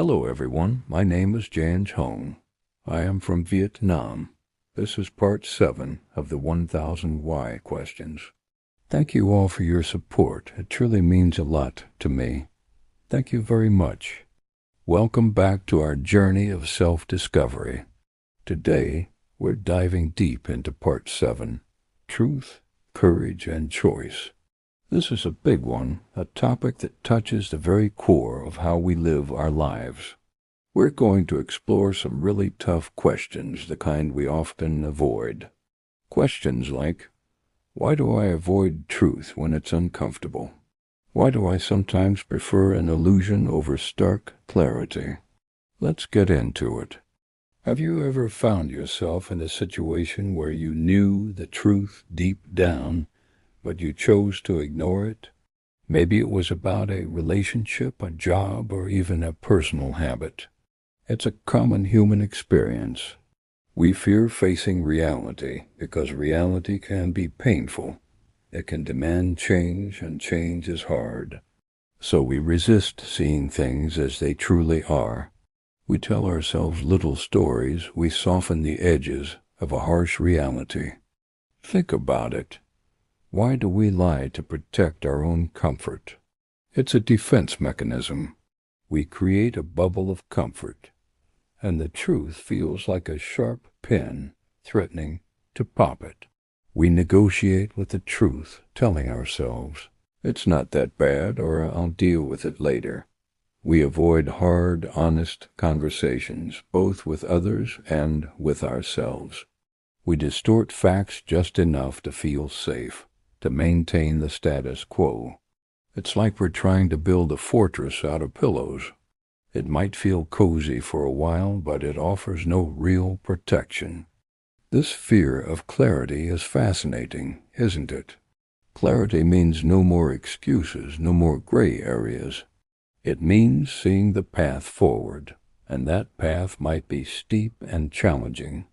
Hello everyone, my name is Jan Hong. I am from Vietnam. This is part 7 of the 1000 Why questions. Thank you all for your support. It truly means a lot to me. Thank you very much. Welcome back to our journey of self-discovery. Today, we're diving deep into part 7, Truth, Courage, and Choice. This is a big one, a topic that touches the very core of how we live our lives. We're going to explore some really tough questions, the kind we often avoid. Questions like, why do I avoid truth when it's uncomfortable? Why do I sometimes prefer an illusion over stark clarity? Let's get into it. Have you ever found yourself in a situation where you knew the truth deep down, but you chose to ignore it? Maybe it was about a relationship, a job, or even a personal habit. It's a common human experience. We fear facing reality because reality can be painful. It can demand change, and change is hard. So we resist seeing things as they truly are. We tell ourselves little stories. We soften the edges of a harsh reality. Think about it. Why do we lie to protect our own comfort? It's a defense mechanism. We create a bubble of comfort, and the truth feels like a sharp pin threatening to pop it. We negotiate with the truth, telling ourselves, it's not that bad, or I'll deal with it later. We avoid hard, honest conversations, both with others and with ourselves. We distort facts just enough to feel safe, to maintain the status quo. It's like we're trying to build a fortress out of pillows. It might feel cozy for a while, but it offers no real protection. This fear of clarity is fascinating, isn't it? Clarity means no more excuses, no more gray areas. It means seeing the path forward, and that path might be steep and challenging.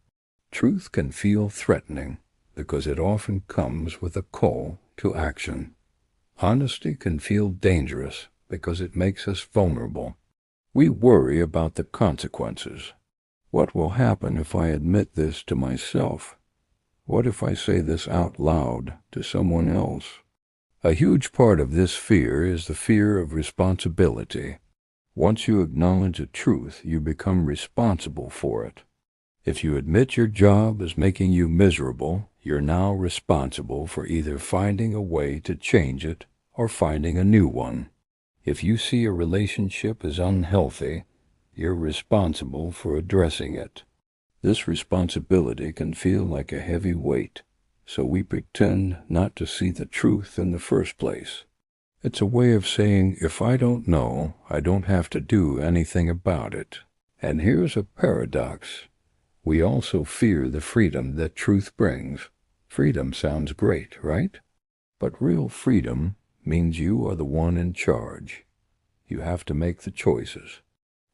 Truth can feel threatening, because it often comes with a call to action. Honesty can feel dangerous because it makes us vulnerable. We worry about the consequences. What will happen if I admit this to myself? What if I say this out loud to someone else? A huge part of this fear is the fear of responsibility. Once you acknowledge a truth, you become responsible for it. If you admit your job is making you miserable, you're now responsible for either finding a way to change it or finding a new one. If you see a relationship as unhealthy, you're responsible for addressing it. This responsibility can feel like a heavy weight, so we pretend not to see the truth in the first place. It's a way of saying, if I don't know, I don't have to do anything about it. And here's a paradox. We also fear the freedom that truth brings. Freedom sounds great, right? But real freedom means you are the one in charge. You have to make the choices.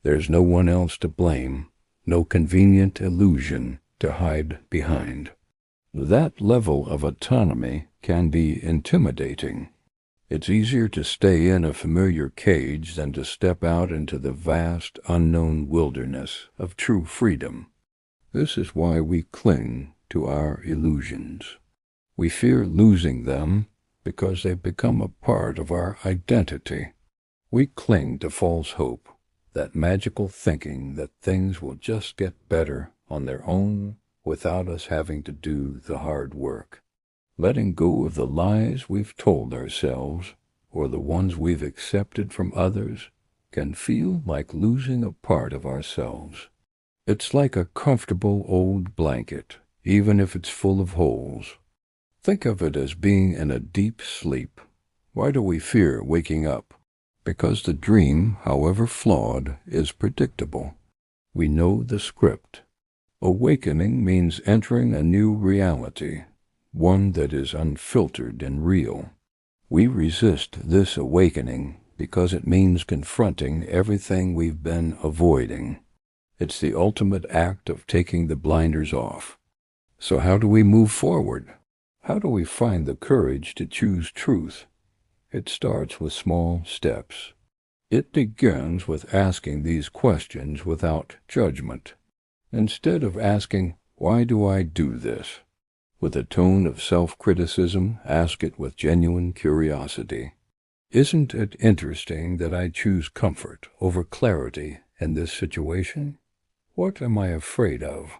There's no one else to blame, no convenient illusion to hide behind. That level of autonomy can be intimidating. It's easier to stay in a familiar cage than to step out into the vast, unknown wilderness of true freedom. This is why we cling to our illusions. We fear losing them because they've become a part of our identity. We cling to false hope, that magical thinking that things will just get better on their own without us having to do the hard work. Letting go of the lies we've told ourselves, or the ones we've accepted from others, can feel like losing a part of ourselves. It's like a comfortable old blanket, even if it's full of holes. Think of it as being in a deep sleep. Why do we fear waking up? Because the dream, however flawed, is predictable. We know the script. Awakening means entering a new reality, one that is unfiltered and real. We resist this awakening because it means confronting everything we've been avoiding. It's the ultimate act of taking the blinders off. So how do we move forward? How do we find the courage to choose truth? It starts with small steps. It begins with asking these questions without judgment. Instead of asking, "Why do I do this?" with a tone of self-criticism, ask it with genuine curiosity. Isn't it interesting that I choose comfort over clarity in this situation? What am I afraid of?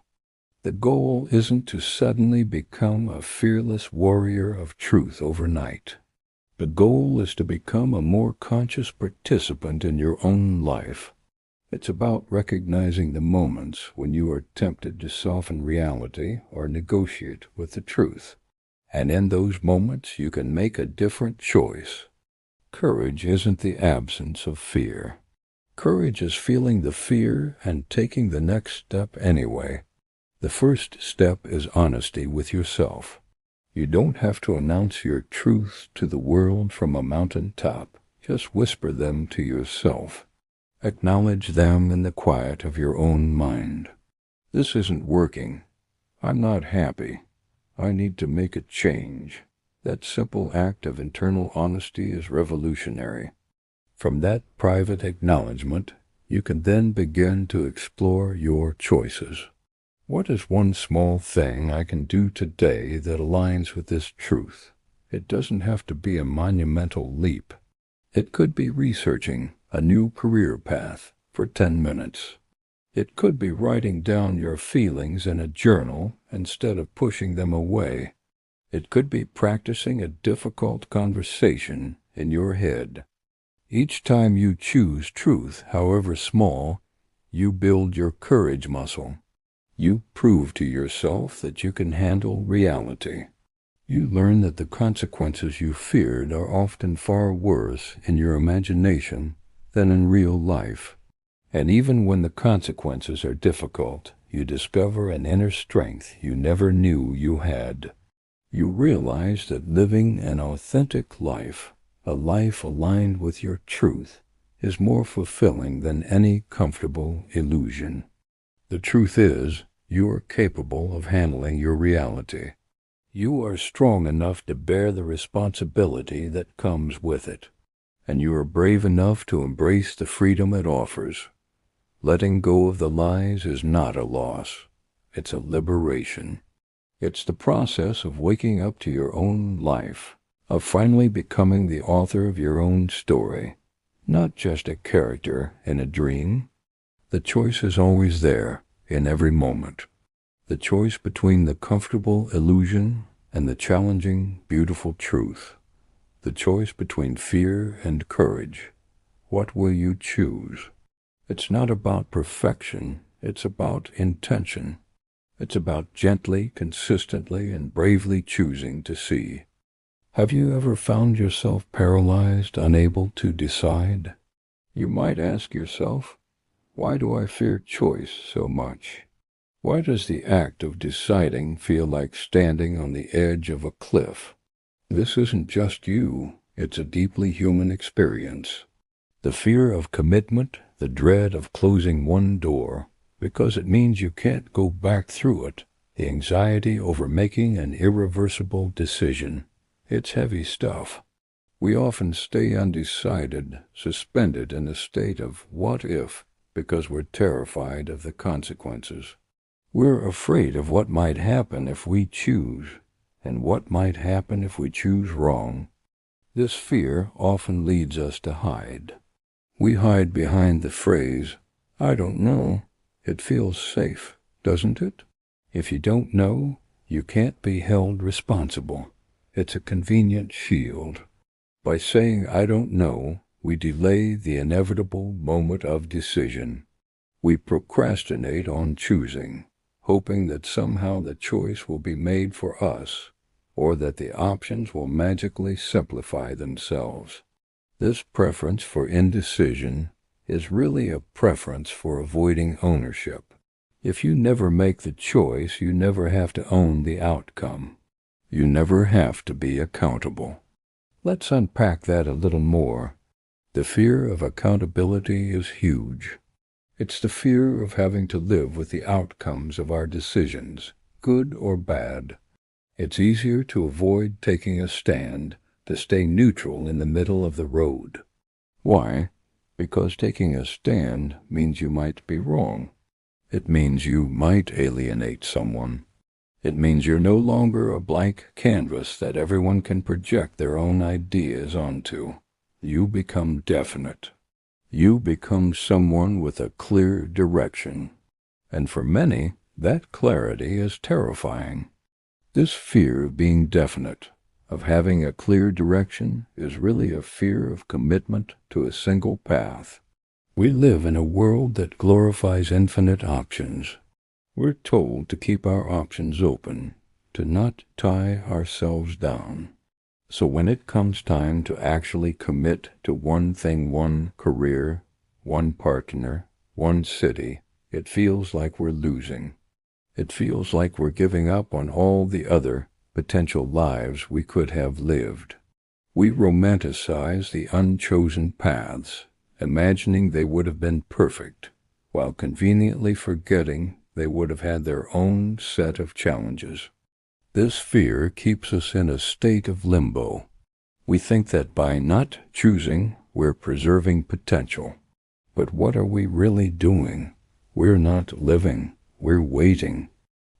The goal isn't to suddenly become a fearless warrior of truth overnight. The goal is to become a more conscious participant in your own life. It's about recognizing the moments when you are tempted to soften reality or negotiate with the truth. And in those moments, you can make a different choice. Courage isn't the absence of fear. Courage is feeling the fear and taking the next step anyway. The first step is honesty with yourself. You don't have to announce your truths to the world from a mountaintop. Just whisper them to yourself. Acknowledge them in the quiet of your own mind. This isn't working. I'm not happy. I need to make a change. That simple act of internal honesty is revolutionary. From that private acknowledgement, you can then begin to explore your choices. What is one small thing I can do today that aligns with this truth? It doesn't have to be a monumental leap. It could be researching a new career path for 10 minutes. It could be writing down your feelings in a journal instead of pushing them away. It could be practicing a difficult conversation in your head. Each time you choose truth, however small, you build your courage muscle. You prove to yourself that you can handle reality. You learn that the consequences you feared are often far worse in your imagination than in real life. And even when the consequences are difficult, you discover an inner strength you never knew you had. You realize that living an authentic life, a life aligned with your truth, is more fulfilling than any comfortable illusion. The truth is, you are capable of handling your reality. You are strong enough to bear the responsibility that comes with it, and you are brave enough to embrace the freedom it offers. Letting go of the lies is not a loss. It's a liberation. It's the process of waking up to your own life, of finally becoming the author of your own story, not just a character in a dream. The choice is always there, in every moment. The choice between the comfortable illusion and the challenging, beautiful truth. The choice between fear and courage. What will you choose? It's not about perfection, it's about intention. It's about gently, consistently, and bravely choosing to see. Have you ever found yourself paralyzed, unable to decide? You might ask yourself, why do I fear choice so much? Why does the act of deciding feel like standing on the edge of a cliff? This isn't just you, it's a deeply human experience. The fear of commitment, the dread of closing one door, because it means you can't go back through it, the anxiety over making an irreversible decision. It's heavy stuff. We often stay undecided, suspended in a state of what if, because we're terrified of the consequences. We're afraid of what might happen if we choose, and what might happen if we choose wrong. This fear often leads us to hide. We hide behind the phrase, "I don't know." It feels safe, doesn't it? If you don't know, you can't be held responsible. It's a convenient shield. By saying "I don't know," we delay the inevitable moment of decision. We procrastinate on choosing, hoping that somehow the choice will be made for us, or that the options will magically simplify themselves. This preference for indecision is really a preference for avoiding ownership. If you never make the choice, you never have to own the outcome. You never have to be accountable. Let's unpack that a little more. The fear of accountability is huge. It's the fear of having to live with the outcomes of our decisions, good or bad. It's easier to avoid taking a stand, to stay neutral in the middle of the road. Why? because taking a stand means you might be wrong. It means you might alienate someone. It means you're no longer a blank canvas that everyone can project their own ideas onto. You become definite. You become someone with a clear direction. And for many, that clarity is terrifying. This fear of being definite, of having a clear direction, is really a fear of commitment to a single path. We live in a world that glorifies infinite options. We're told to keep our options open, to not tie ourselves down. So when it comes time to actually commit to one thing, one career, one partner, one city, it feels like we're losing. It feels like we're giving up on all the other potential lives we could have lived. We romanticize the unchosen paths, imagining they would have been perfect, while conveniently forgetting they would have had their own set of challenges. This fear keeps us in a state of limbo. We think that by not choosing, we're preserving potential. But what are we really doing? We're not living. We're waiting.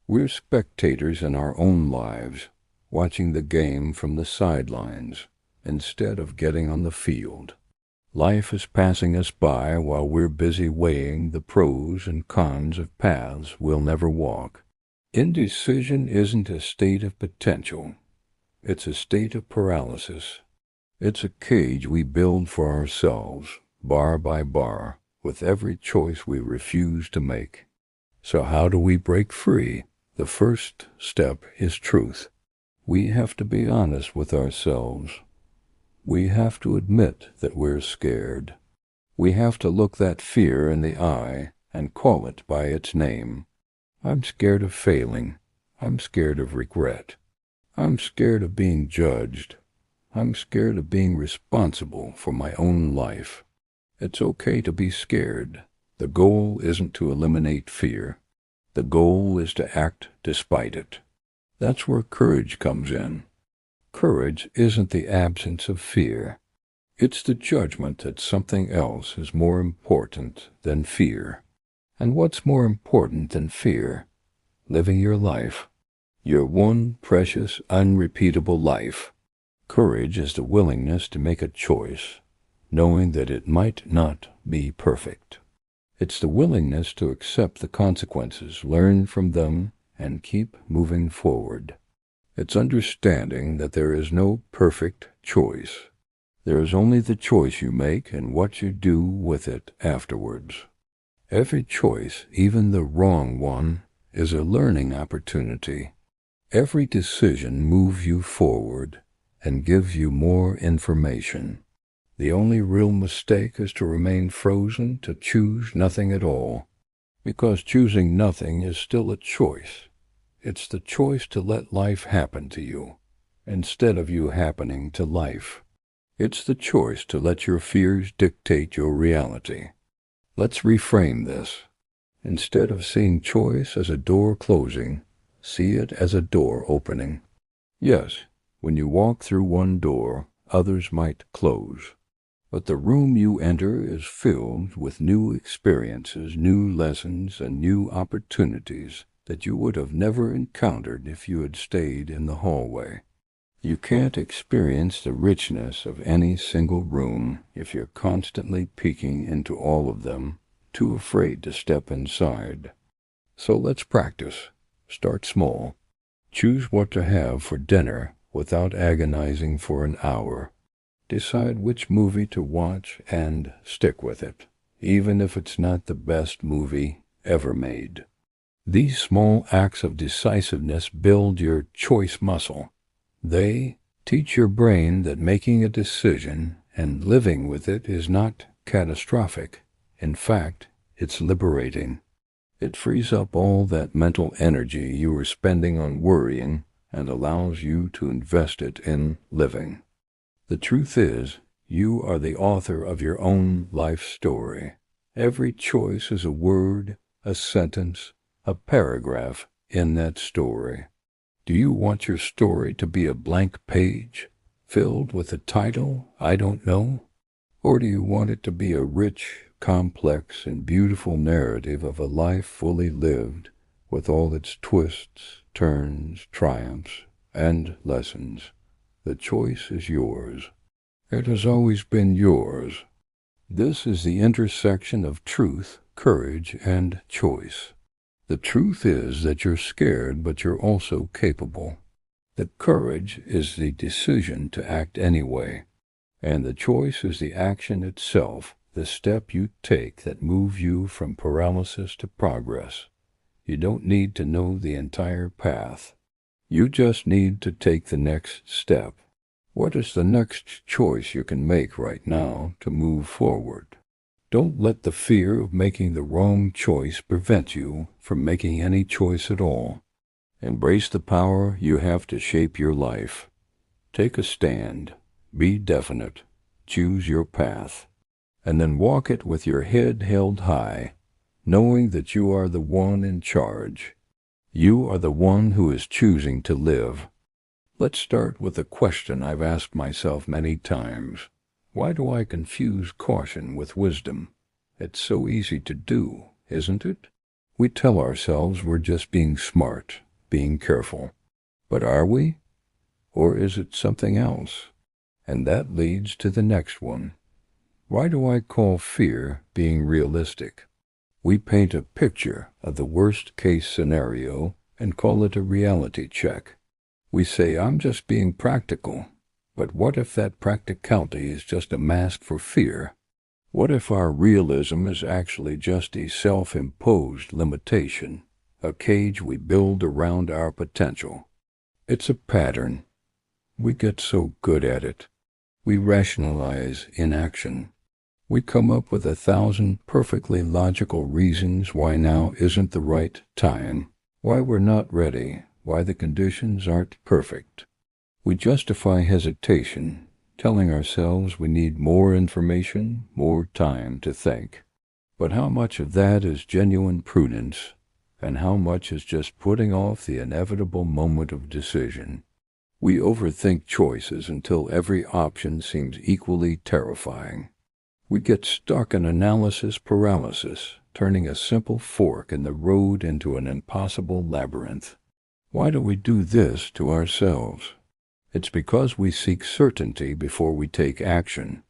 We're spectators in our own lives, watching the game from the sidelines, instead of getting on the field. Life is passing us by while we're busy weighing the pros and cons of paths we'll never walk. Indecision isn't a state of potential. It's a state of paralysis. It's a cage we build for ourselves, bar by bar, with every choice we refuse to make. So how do we break free? The first step is truth. We have to be honest with ourselves. We have to admit that we're scared. We have to look that fear in the eye and call it by its name. I'm scared of failing. I'm scared of regret. I'm scared of being judged. I'm scared of being responsible for my own life. It's okay to be scared. The goal isn't to eliminate fear. The goal is to act despite it. That's where courage comes in. Courage isn't the absence of fear. It's the judgment that something else is more important than fear. And what's more important than fear? Living your life. Your one precious, unrepeatable life. Courage is the willingness to make a choice, knowing that it might not be perfect. It's the willingness to accept the consequences, learn from them, and keep moving forward. It's understanding that there is no perfect choice. There is only the choice you make and what you do with it afterwards. Every choice, even the wrong one, is a learning opportunity. Every decision moves you forward and gives you more information. The only real mistake is to remain frozen, to choose nothing at all, because choosing nothing is still a choice. It's the choice to let life happen to you, instead of you happening to life. It's the choice to let your fears dictate your reality. Let's reframe this. Instead of seeing choice as a door closing, see it as a door opening. Yes, when you walk through one door, others might close. But the room you enter is filled with new experiences, new lessons, and new opportunities that you would have never encountered if you had stayed in the hallway. You can't experience the richness of any single room if you're constantly peeking into all of them, too afraid to step inside. So let's practice. Start small. Choose what to have for dinner without agonizing for an hour. Decide which movie to watch and stick with it, even if it's not the best movie ever made. These small acts of decisiveness build your choice muscle. They teach your brain that making a decision and living with it is not catastrophic. In fact, it's liberating. It frees up all that mental energy you were spending on worrying and allows you to invest it in living. The truth is, you are the author of your own life story. Every choice is a word, a sentence, a paragraph in that story. Do you want your story to be a blank page, filled with the title, "I don't know"? Or do you want it to be a rich, complex, and beautiful narrative of a life fully lived, with all its twists, turns, triumphs, and lessons? The choice is yours. It has always been yours. This is the intersection of truth, courage, and choice. The truth is that you're scared, but you're also capable. The courage is the decision to act anyway. And the choice is the action itself, the step you take that moves you from paralysis to progress. You don't need to know the entire path. You just need to take the next step. What is the next choice you can make right now to move forward? Don't let the fear of making the wrong choice prevent you from making any choice at all. Embrace the power you have to shape your life. Take a stand. Be definite, choose your path, and then walk it with your head held high, knowing that you are the one in charge. You are the one who is choosing to live. Let's start with a question I've asked myself many times. Why do I confuse caution with wisdom? It's so easy to do, isn't it? We tell ourselves we're just being smart, being careful. But are we? Or is it something else? And that leads to the next one. Why do I call fear being realistic? We paint a picture of the worst-case scenario and call it a reality check. We say, I'm just being practical. But what if that practicality is just a mask for fear? What if our realism is actually just a self-imposed limitation, a cage we build around our potential? It's a pattern. We get so good at it. We rationalize inaction. We come up with 1,000 perfectly logical reasons why now isn't the right time, why we're not ready, why the conditions aren't perfect. We justify hesitation, telling ourselves we need more information, more time to think. But how much of that is genuine prudence, and how much is just putting off the inevitable moment of decision? We overthink choices until every option seems equally terrifying. We get stuck in analysis paralysis, turning a simple fork in the road into an impossible labyrinth. Why do we do this to ourselves? It's because we seek certainty before we take action.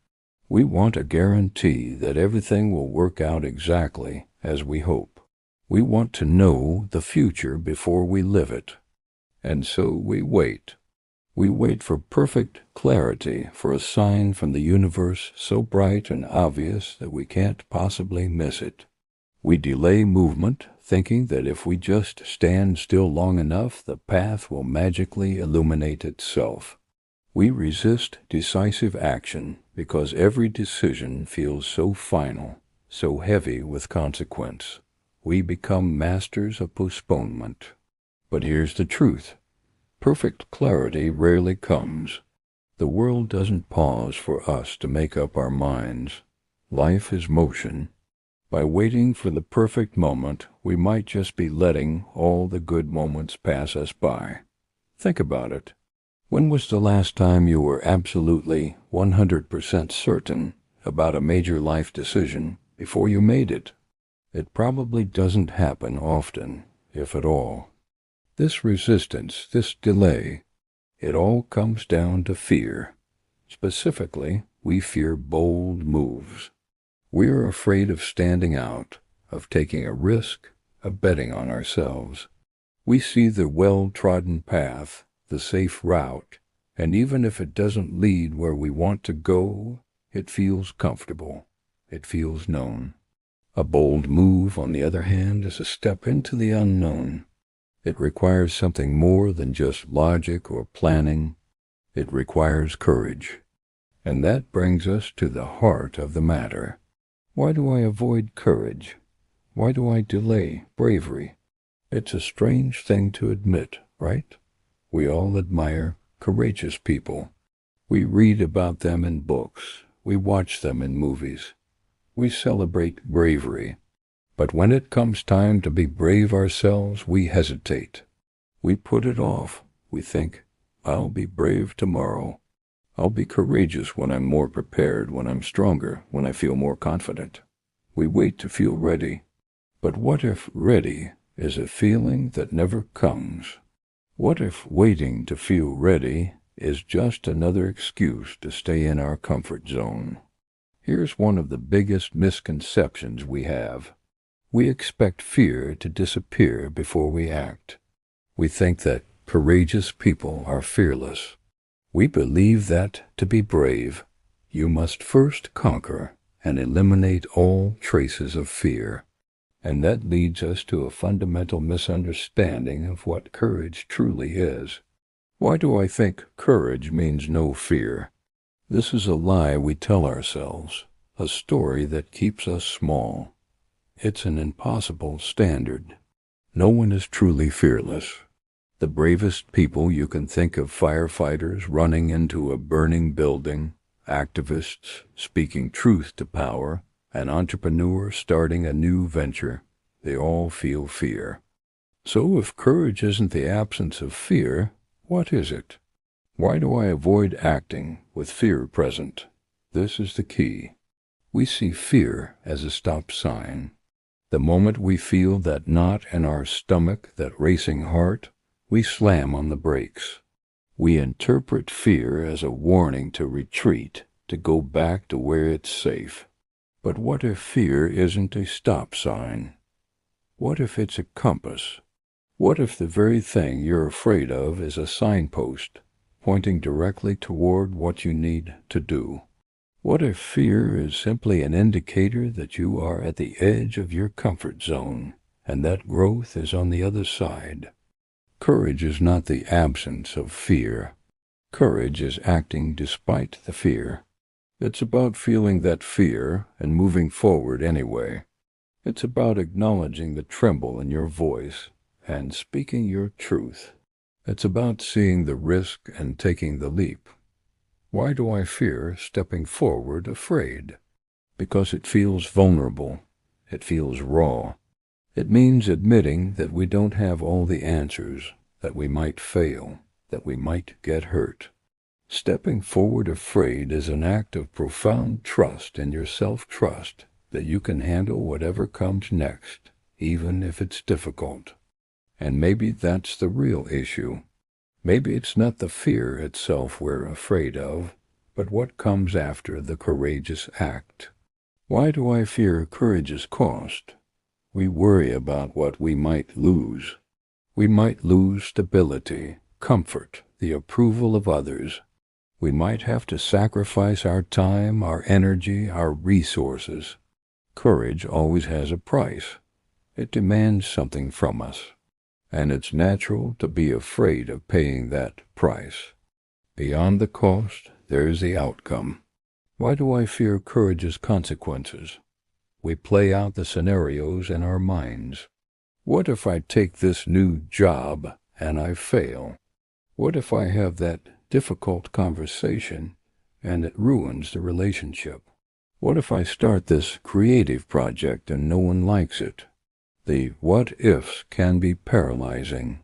We want a guarantee that everything will work out exactly as we hope. We want to know the future before we live it. And so we wait. We wait for perfect clarity, for a sign from the universe so bright and obvious that we can't possibly miss it. We delay movement, thinking that if we just stand still long enough, the path will magically illuminate itself. We resist decisive action because every decision feels so final, so heavy with consequence. We become masters of postponement. But here's the truth. Perfect clarity rarely comes. The world doesn't pause for us to make up our minds. Life is motion. By waiting for the perfect moment, we might just be letting all the good moments pass us by. Think about it. When was the last time you were absolutely 100% certain about a major life decision before you made it? It probably doesn't happen often, if at all. This resistance, this delay, it all comes down to fear. Specifically, we fear bold moves. We're afraid of standing out, of taking a risk, of betting on ourselves. We see the well-trodden path, the safe route, and even if it doesn't lead where we want to go, it feels comfortable. It feels known. A bold move, on the other hand, is a step into the unknown. It requires something more than just logic or planning. It requires courage. And that brings us to the heart of the matter. Why do I avoid courage? Why do I delay bravery? It's a strange thing to admit, right? We all admire courageous people. We read about them in books. We watch them in movies. We celebrate bravery. But when it comes time to be brave ourselves, we hesitate. We put it off. We think, I'll be brave tomorrow. I'll be courageous when I'm more prepared, when I'm stronger, when I feel more confident. We wait to feel ready. But what if ready is a feeling that never comes? What if waiting to feel ready is just another excuse to stay in our comfort zone? Here's one of the biggest misconceptions we have. We expect fear to disappear before we act. We think that courageous people are fearless. We believe that to be brave, you must first conquer and eliminate all traces of fear. And that leads us to a fundamental misunderstanding of what courage truly is. Why do I think courage means no fear? This is a lie we tell ourselves, a story that keeps us small. It's an impossible standard. No one is truly fearless. The bravest people you can think of: firefighters running into a burning building, activists speaking truth to power, an entrepreneur starting a new venture. They all feel fear. So if courage isn't the absence of fear, what is it? Why do I avoid acting with fear present? This is the key. We see fear as a stop sign. The moment we feel that knot in our stomach, that racing heart, we slam on the brakes. We interpret fear as a warning to retreat, to go back to where it's safe. But what if fear isn't a stop sign? What if it's a compass? What if the very thing you're afraid of is a signpost, pointing directly toward what you need to do? What if fear is simply an indicator that you are at the edge of your comfort zone, and that growth is on the other side? Courage is not the absence of fear. Courage is acting despite the fear. It's about feeling that fear and moving forward anyway. It's about acknowledging the tremble in your voice and speaking your truth. It's about seeing the risk and taking the leap. Why do I fear stepping forward afraid? Because it feels vulnerable. It feels raw. It means admitting that we don't have all the answers, that we might fail, that we might get hurt. Stepping forward afraid is an act of profound trust in your self-trust that you can handle whatever comes next, even if it's difficult. And maybe that's the real issue. Maybe it's not the fear itself we're afraid of, but what comes after the courageous act. Why do I fear courage's cost? We worry about what we might lose. We might lose stability, comfort, the approval of others. We might have to sacrifice our time, our energy, our resources. Courage always has a price. It demands something from us. And it's natural to be afraid of paying that price. Beyond the cost, there's the outcome. Why do I fear courage's consequences? We play out the scenarios in our minds. What if I take this new job and I fail? What if I have that difficult conversation and it ruins the relationship? What if I start this creative project and no one likes it? The what-ifs can be paralyzing.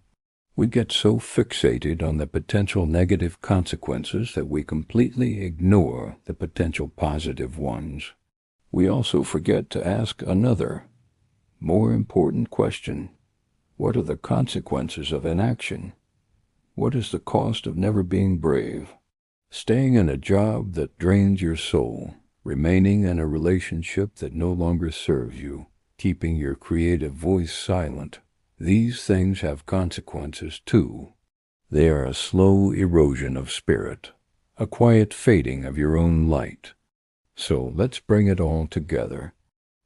We get so fixated on the potential negative consequences that we completely ignore the potential positive ones. We also forget to ask another, more important question. What are the consequences of inaction? What is the cost of never being brave? Staying in a job that drains your soul, remaining in a relationship that no longer serves you, keeping your creative voice silent. These things have consequences too. They are a slow erosion of spirit, a quiet fading of your own light. So let's bring it all together.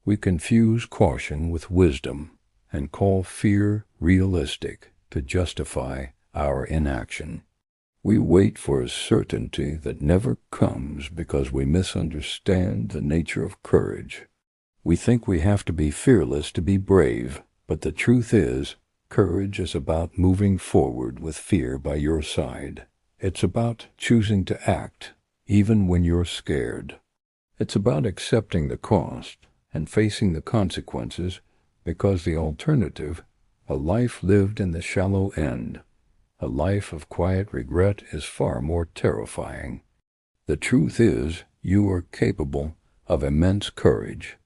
We confuse caution with wisdom and call fear realistic to justify our inaction. We wait for a certainty that never comes because we misunderstand the nature of courage. We think we have to be fearless to be brave, but the truth is, courage is about moving forward with fear by your side. It's about choosing to act, even when you're scared. It's about accepting the cost and facing the consequences, because the alternative, a life lived in the shallow end, a life of quiet regret, is far more terrifying. The truth is, you are capable of immense courage.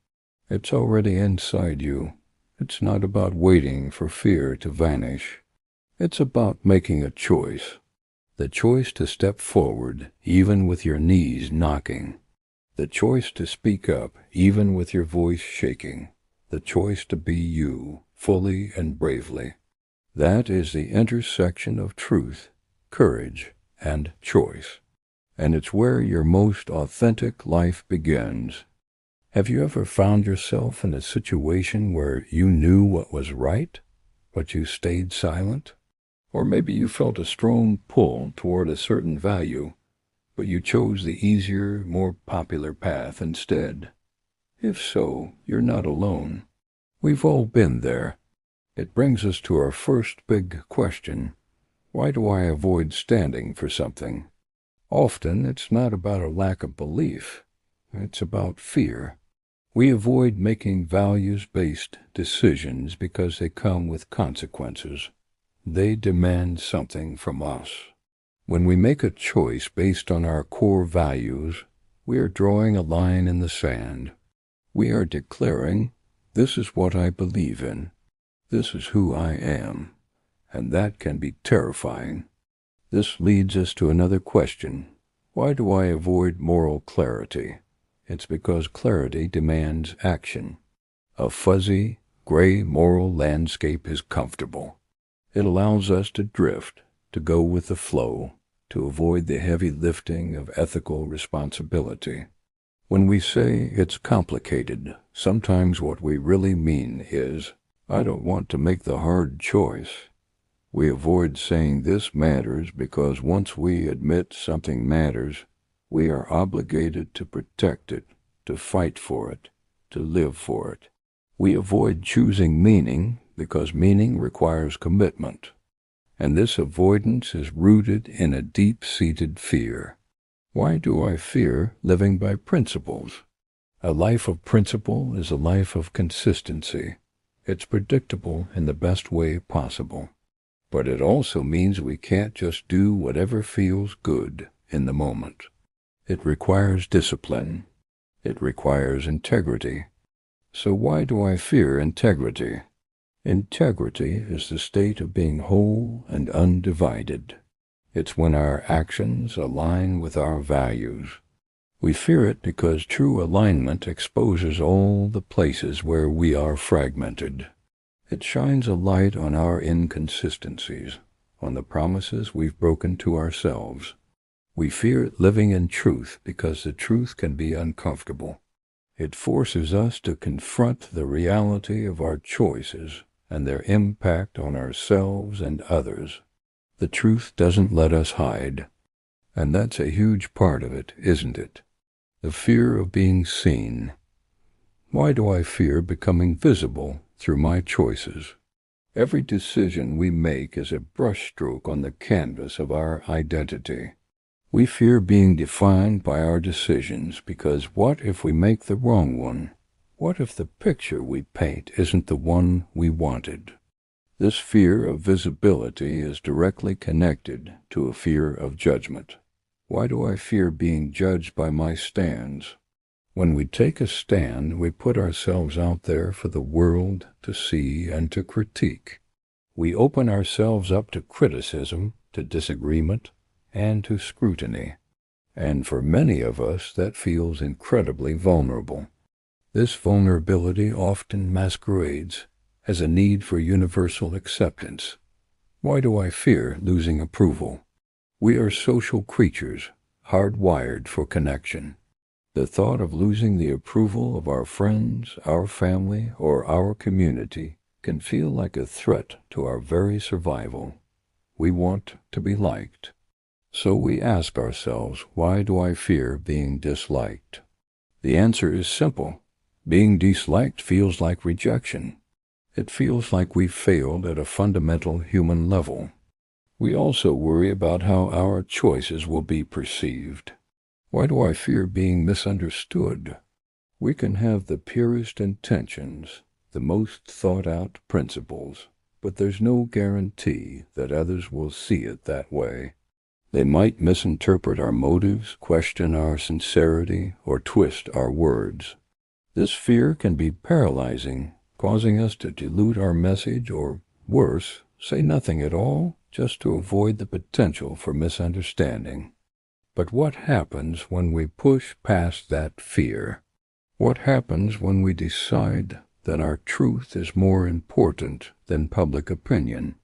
It's already inside you. It's not about waiting for fear to vanish. It's about making a choice. The choice to step forward, even with your knees knocking. The choice to speak up, even with your voice shaking. The choice to be you, fully and bravely. That is the intersection of truth, courage, and choice. And it's where your most authentic life begins. Have you ever found yourself in a situation where you knew what was right, but you stayed silent? Or maybe you felt a strong pull toward a certain value, but you chose the easier, more popular path instead. If so, you're not alone. We've all been there. It brings us to our first big question. Why do I avoid standing for something? Often it's not about a lack of belief. It's about fear. We avoid making values-based decisions because they come with consequences. They demand something from us. When we make a choice based on our core values, we are drawing a line in the sand. We are declaring, this is what I believe in. This is who I am. And that can be terrifying. This leads us to another question. Why do I avoid moral clarity? It's because clarity demands action. A fuzzy, gray moral landscape is comfortable. It allows us to drift, to go with the flow, to avoid the heavy lifting of ethical responsibility. When we say it's complicated, sometimes what we really mean is, I don't want to make the hard choice. We avoid saying this matters because once we admit something matters, we are obligated to protect it, to fight for it, to live for it. We avoid choosing meaning because meaning requires commitment, and this avoidance is rooted in a deep-seated fear. Why do I fear living by principles? A life of principle is a life of consistency. It's predictable in the best way possible. But it also means we can't just do whatever feels good in the moment. It requires discipline. It requires integrity. So why do I fear integrity? Integrity is the state of being whole and undivided. It's when our actions align with our values. We fear it because true alignment exposes all the places where we are fragmented. It shines a light on our inconsistencies, on the promises we've broken to ourselves. We fear living in truth because the truth can be uncomfortable. It forces us to confront the reality of our choices and their impact on ourselves and others. The truth doesn't let us hide, and that's a huge part of it, isn't it? The fear of being seen. Why do I fear becoming visible through my choices? Every decision we make is a brushstroke on the canvas of our identity. We fear being defined by our decisions because what if we make the wrong one? What if the picture we paint isn't the one we wanted? This fear of visibility is directly connected to a fear of judgment. Why do I fear being judged by my stands? When we take a stand, we put ourselves out there for the world to see and to critique. We open ourselves up to criticism, to disagreement, and to scrutiny. And for many of us, that feels incredibly vulnerable. This vulnerability often masquerades as a need for universal acceptance. Why do I fear losing approval? We are social creatures, hardwired for connection. The thought of losing the approval of our friends, our family, or our community can feel like a threat to our very survival. We want to be liked. So we ask ourselves, why do I fear being disliked? The answer is simple. Being disliked feels like rejection. It feels like we've failed at a fundamental human level. We also worry about how our choices will be perceived. Why do I fear being misunderstood? We can have the purest intentions, the most thought-out principles, but there's no guarantee that others will see it that way. They might misinterpret our motives, question our sincerity, or twist our words. This fear can be paralyzing, causing us to dilute our message or, worse, say nothing at all just to avoid the potential for misunderstanding. But what happens when we push past that fear? What happens when we decide that our truth is more important than public opinion?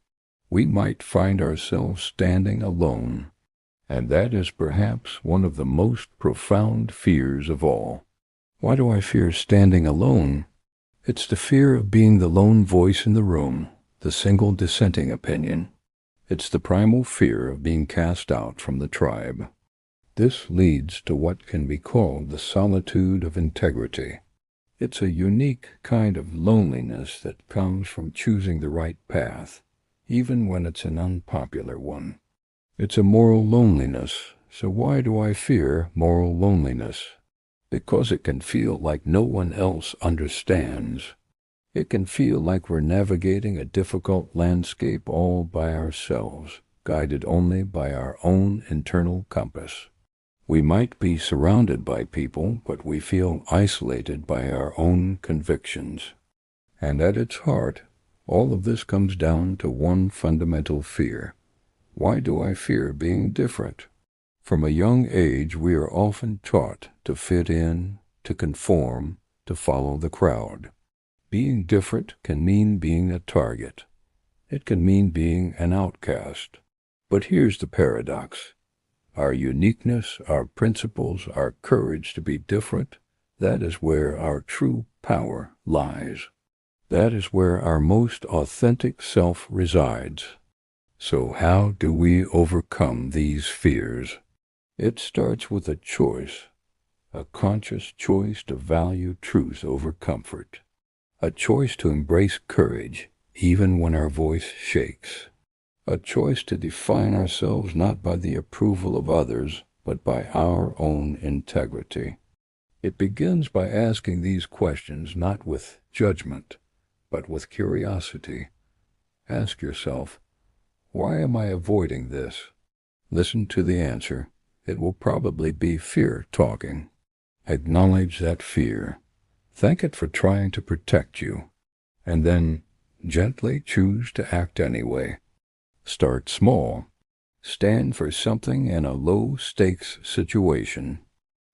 We might find ourselves standing alone, and that is perhaps one of the most profound fears of all. Why do I fear standing alone? It's the fear of being the lone voice in the room, the single dissenting opinion. It's the primal fear of being cast out from the tribe. This leads to what can be called the solitude of integrity. It's a unique kind of loneliness that comes from choosing the right path, even when it's an unpopular one. It's a moral loneliness. So why do I fear moral loneliness? Because it can feel like no one else understands. It can feel like we're navigating a difficult landscape all by ourselves, guided only by our own internal compass. We might be surrounded by people, but we feel isolated by our own convictions. And at its heart, all of this comes down to one fundamental fear. Why do I fear being different? From a young age, we are often taught to fit in, to conform, to follow the crowd. Being different can mean being a target. It can mean being an outcast. But here's the paradox. Our uniqueness, our principles, our courage to be different, that is where our true power lies. That is where our most authentic self resides. So how do we overcome these fears? It starts with a choice, a conscious choice to value truth over comfort, a choice to embrace courage even when our voice shakes, a choice to define ourselves not by the approval of others, but by our own integrity. It begins by asking these questions not with judgment, but with curiosity. Ask yourself, why am I avoiding this? Listen to the answer. It will probably be fear talking. Acknowledge that fear. Thank it for trying to protect you. And then gently choose to act anyway. Start small. Stand for something in a low-stakes situation.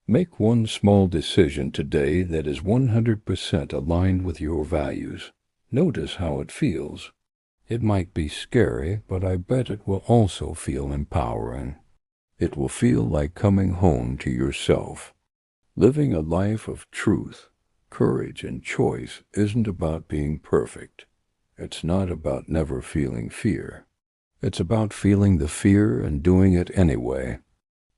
Make one small decision today that is 100% aligned with your values. Notice how it feels. It might be scary, but I bet it will also feel empowering. It will feel like coming home to yourself. Living a life of truth, courage, and choice isn't about being perfect. It's not about never feeling fear. It's about feeling the fear and doing it anyway.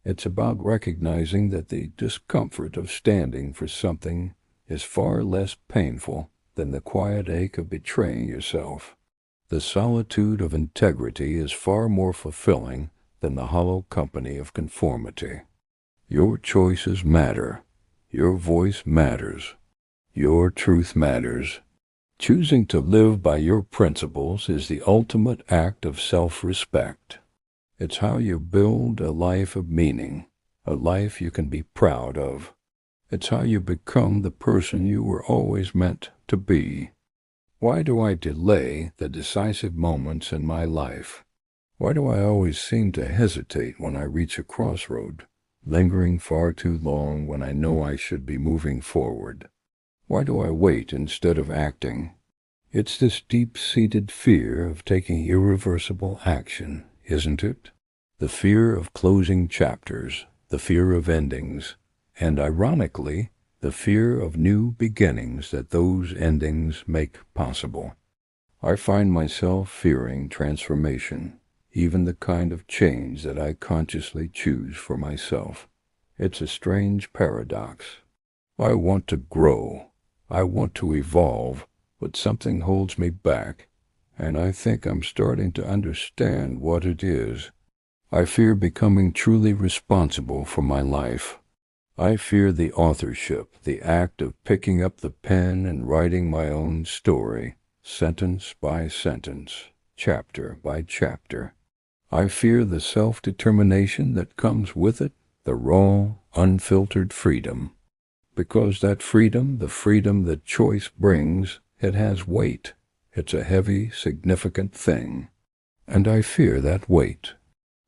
It's about recognizing that the discomfort of standing for something is far less painful than the quiet ache of betraying yourself. The solitude of integrity is far more fulfilling than the hollow company of conformity. Your choices matter. Your voice matters. Your truth matters. Choosing to live by your principles is the ultimate act of self-respect. It's how you build a life of meaning, a life you can be proud of. It's how you become the person you were always meant to be. Why do I delay the decisive moments in my life? Why do I always seem to hesitate when I reach a crossroad, lingering far too long when I know I should be moving forward? Why do I wait instead of acting? It's this deep-seated fear of taking irreversible action, isn't it? The fear of closing chapters, the fear of endings, and ironically, the fear of new beginnings that those endings make possible. I find myself fearing transformation, even the kind of change that I consciously choose for myself. It's a strange paradox. I want to grow. I want to evolve, but something holds me back, and I think I'm starting to understand what it is. I fear becoming truly responsible for my life. I fear the authorship, the act of picking up the pen and writing my own story, sentence by sentence, chapter by chapter. I fear the self-determination that comes with it, the raw, unfiltered freedom. Because that freedom, the freedom that choice brings, it has weight. It's a heavy, significant thing. And I fear that weight.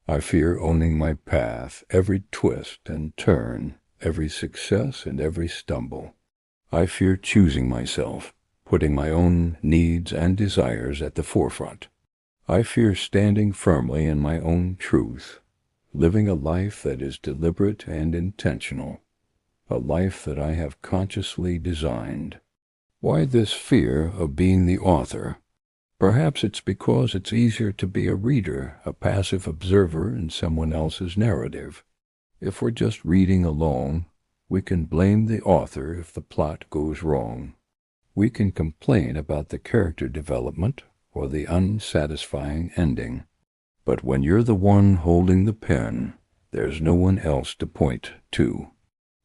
I fear owning my path, every twist and turn, every success and every stumble. I fear choosing myself, putting my own needs and desires at the forefront. I fear standing firmly in my own truth, living a life that is deliberate and intentional, a life that I have consciously designed. Why this fear of being the author? Perhaps it's because it's easier to be a reader, a passive observer in someone else's narrative. If we're just reading along, we can blame the author if the plot goes wrong. We can complain about the character development or the unsatisfying ending. But when you're the one holding the pen, there's no one else to point to.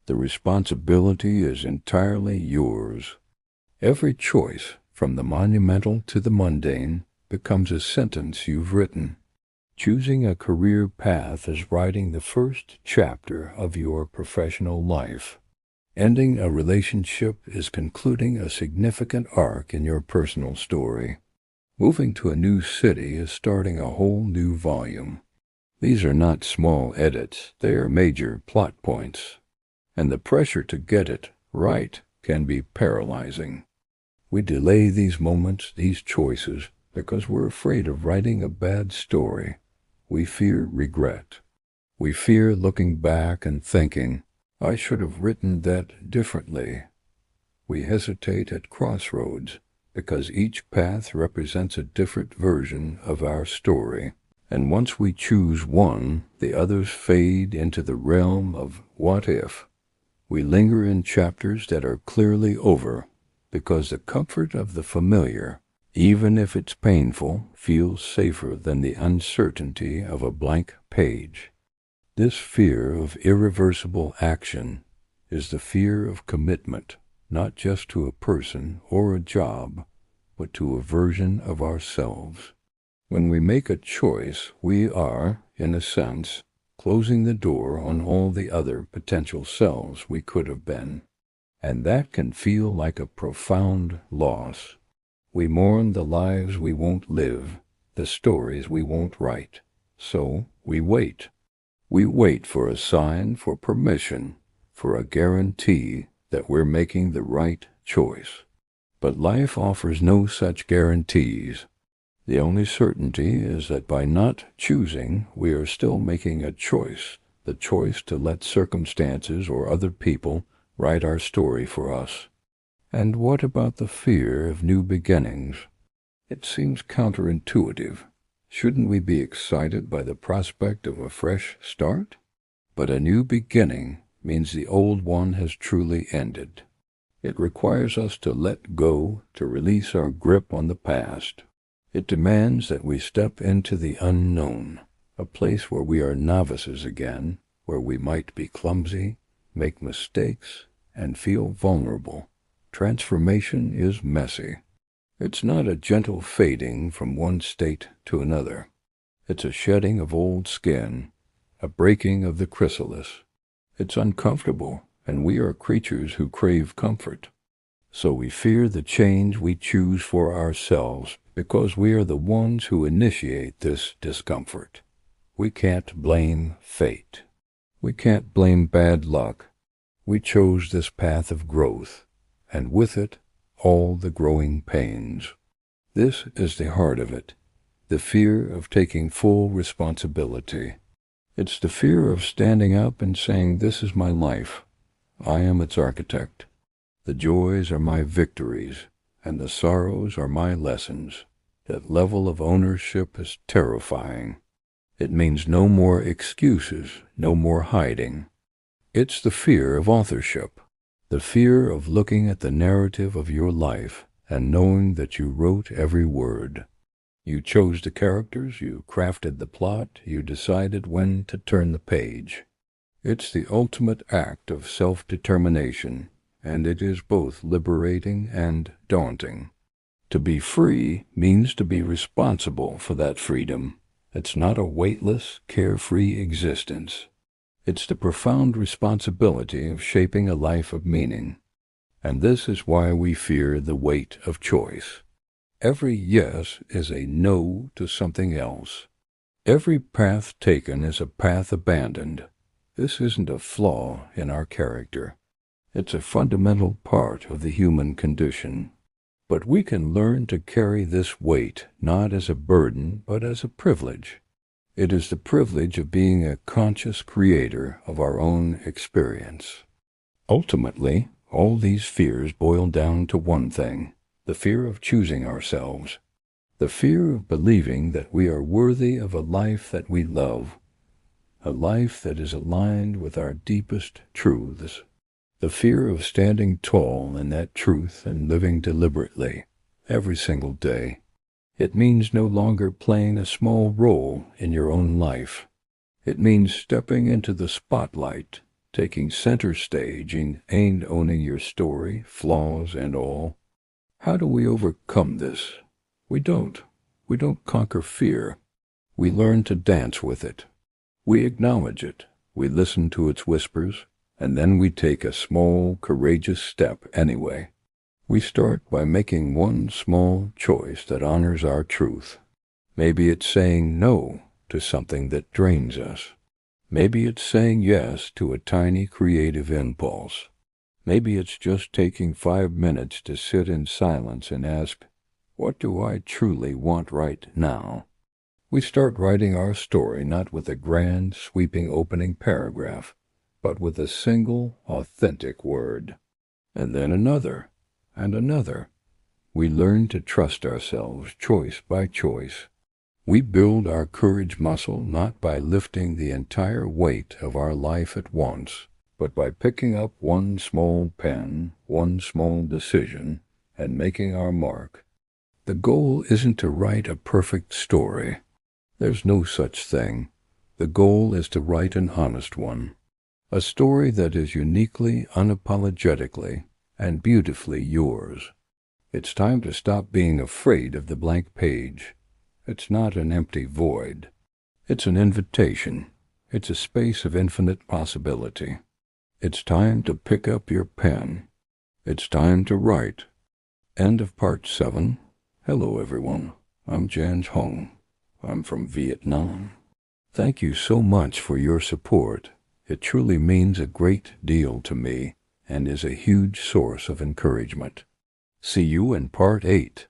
The responsibility is entirely yours. Every choice, from the monumental to the mundane, becomes a sentence you've written. Choosing a career path is writing the first chapter of your professional life. Ending a relationship is concluding a significant arc in your personal story. Moving to a new city is starting a whole new volume. These are not small edits, they are major plot points. And the pressure to get it right can be paralyzing. We delay these moments, these choices, because we're afraid of writing a bad story. We fear regret. We fear looking back and thinking, I should have written that differently. We hesitate at crossroads because each path represents a different version of our story. And once we choose one, the others fade into the realm of what if. We linger in chapters that are clearly over because the comfort of the familiar, even if it's painful, feels safer than the uncertainty of a blank page. This fear of irreversible action is the fear of commitment, not just to a person or a job, but to a version of ourselves. When we make a choice, we are, in a sense, closing the door on all the other potential selves we could have been. And that can feel like a profound loss. We mourn the lives we won't live, the stories we won't write. So we wait. We wait for a sign, for permission, for a guarantee that we're making the right choice. But life offers no such guarantees. The only certainty is that by not choosing, we are still making a choice, the choice to let circumstances or other people write our story for us. And what about the fear of new beginnings? It seems counterintuitive. Shouldn't we be excited by the prospect of a fresh start? But a new beginning means the old one has truly ended. It requires us to let go, to release our grip on the past. It demands that we step into the unknown, a place where we are novices again, where we might be clumsy, make mistakes, and feel vulnerable. Transformation is messy. It's not a gentle fading from one state to another. It's a shedding of old skin, a breaking of the chrysalis. It's uncomfortable, and we are creatures who crave comfort. So we fear the change we choose for ourselves because we are the ones who initiate this discomfort. We can't blame fate. We can't blame bad luck. We chose this path of growth, and with it, all the growing pains. This is the heart of it, the fear of taking full responsibility. It's the fear of standing up and saying, this is my life. I am its architect. The joys are my victories, and the sorrows are my lessons. That level of ownership is terrifying. It means no more excuses, no more hiding. It's the fear of authorship, the fear of looking at the narrative of your life and knowing that you wrote every word. You chose the characters, you crafted the plot, you decided when to turn the page. It's the ultimate act of self-determination, and it is both liberating and daunting. To be free means to be responsible for that freedom, It's not a weightless, carefree existence. It's the profound responsibility of shaping a life of meaning. And this is why we fear the weight of choice. Every yes is a no to something else. Every path taken is a path abandoned. This isn't a flaw in our character. It's a fundamental part of the human condition. But we can learn to carry this weight not as a burden, but as a privilege. It is the privilege of being a conscious creator of our own experience. Ultimately, all these fears boil down to one thing: the fear of choosing ourselves, the fear of believing that we are worthy of a life that we love, a life that is aligned with our deepest truths, the fear of standing tall in that truth and living deliberately every single day. It means no longer playing a small role in your own life. It means stepping into the spotlight, taking center stage, and owning your story, flaws and all. How do we overcome this? We don't conquer fear. We learn to dance with it. We acknowledge it. We listen to its whispers, and then we take a small, courageous step anyway. We start by making one small choice that honors our truth. Maybe it's saying no to something that drains us. Maybe it's saying yes to a tiny creative impulse. Maybe it's just taking 5 minutes to sit in silence and ask, what do I truly want right now? We start writing our story not with a grand, sweeping opening paragraph, but with a single, authentic word. And then another, and another. We learn to trust ourselves choice by choice. We build our courage muscle not by lifting the entire weight of our life at once, but by picking up one small pen, one small decision, and making our mark. The goal isn't to write a perfect story. There's no such thing. The goal is to write an honest one. A story that is uniquely, unapologetically, and beautifully yours. It's time to stop being afraid of the blank page. It's not an empty void. It's an invitation. It's a space of infinite possibility. It's time to pick up your pen. It's time to write. End of part 7. Hello everyone. I'm Jan Hong. I'm from Vietnam. Thank you so much for your support. It truly means a great deal to me and is a huge source of encouragement. See you in part 8.